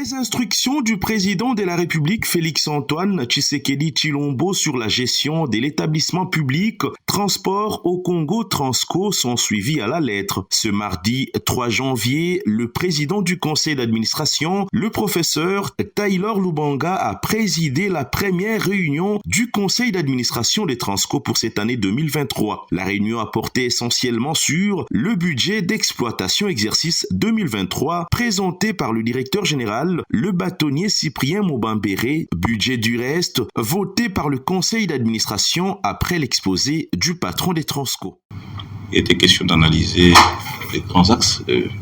Les instructions du président de la République Félix-Antoine Tshisekedi Tshilombo sur la gestion de l'établissement public Transport au Congo Transco sont suivies à la lettre. Ce mardi 3 janvier, le président du conseil d'administration, le professeur Taylor Lubanga, a présidé la première réunion du conseil d'administration des Transco pour cette année 2023. La réunion a porté essentiellement sur le budget d'exploitation exercice 2023 présenté par le directeur général, le bâtonnier Cyprien Mobambéré, budget du reste voté par le conseil d'administration après l'exposé du patron des Transco. Il était question d'analyser les grands axes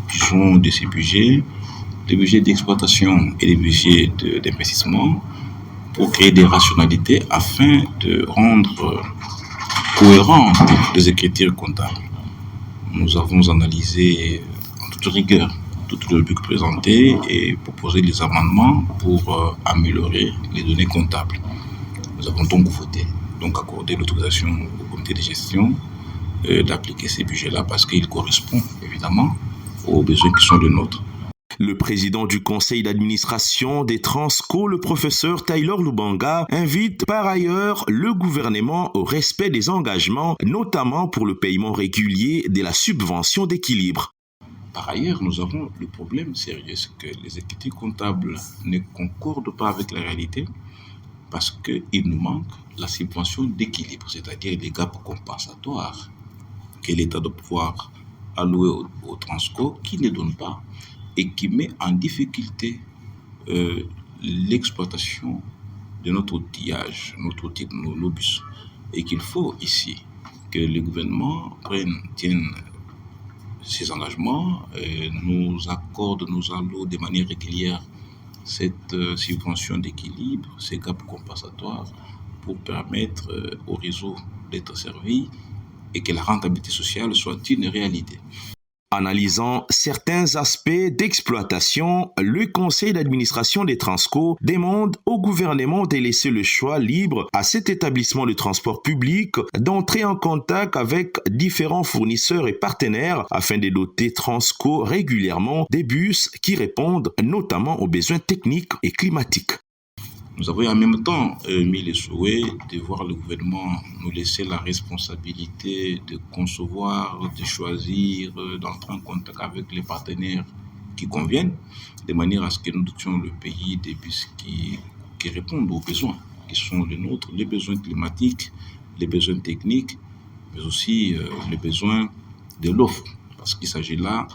qui sont de ces budgets, les budgets d'exploitation et les budgets d'investissement pour créer des rationalités afin de rendre cohérents les écritures comptables. Nous avons analysé en toute rigueur toutes les buts présentés et proposé des amendements pour améliorer les données comptables. Nous avons donc voté, accordé l'autorisation au comité de gestion d'appliquer ces budgets-là parce qu'ils correspondent évidemment aux besoins qui sont les nôtres. Le président du conseil d'administration des Transco, le professeur Taylor Lubanga, invite par ailleurs le gouvernement au respect des engagements, notamment pour le paiement régulier de la subvention d'équilibre. Par ailleurs, nous avons le problème sérieux, c'est que les écritures comptables ne concordent pas avec la réalité parce qu'il nous manque la subvention d'équilibre, c'est-à-dire les gaps compensatoires que l'État doit pouvoir allouer au Transco qui ne donne pas et qui met en difficulté l'exploitation de notre outillage, nos bus. Et qu'il faut ici que le gouvernement tienne ses engagements, nous accorde, nous alloue de manière régulière cette subvention d'équilibre, ces gaps compensatoires pour permettre au réseau d'être servi et que la rentabilité sociale soit une réalité. Analysant certains aspects d'exploitation, le conseil d'administration des Transco demande au gouvernement de laisser le choix libre à cet établissement de transport public d'entrer en contact avec différents fournisseurs et partenaires afin de doter Transco régulièrement des bus qui répondent notamment aux besoins techniques et climatiques. Nous avons en même temps mis le souhait de voir le gouvernement nous laisser la responsabilité de concevoir, de choisir, d'entrer en contact avec les partenaires qui conviennent, de manière à ce que nous dotions le pays des bus qui répondent aux besoins qui sont les nôtres, les besoins climatiques, les besoins techniques, mais aussi les besoins de l'offre, parce qu'il s'agit là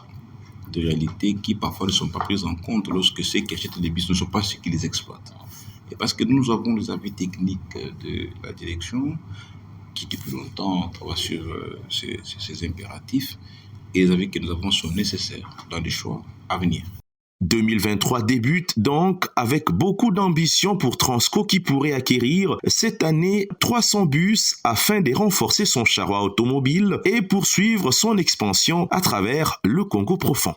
de réalités qui parfois ne sont pas prises en compte lorsque ceux qui achètent les bus ne sont pas ceux qui les exploitent. Et parce que nous avons les avis techniques de la direction qui depuis longtemps travaille sur ces impératifs et les avis que nous avons sont nécessaires dans les choix à venir. 2023 débute donc avec beaucoup d'ambition pour Transco qui pourrait acquérir cette année 300 bus afin de renforcer son charroi automobile et poursuivre son expansion à travers le Congo profond.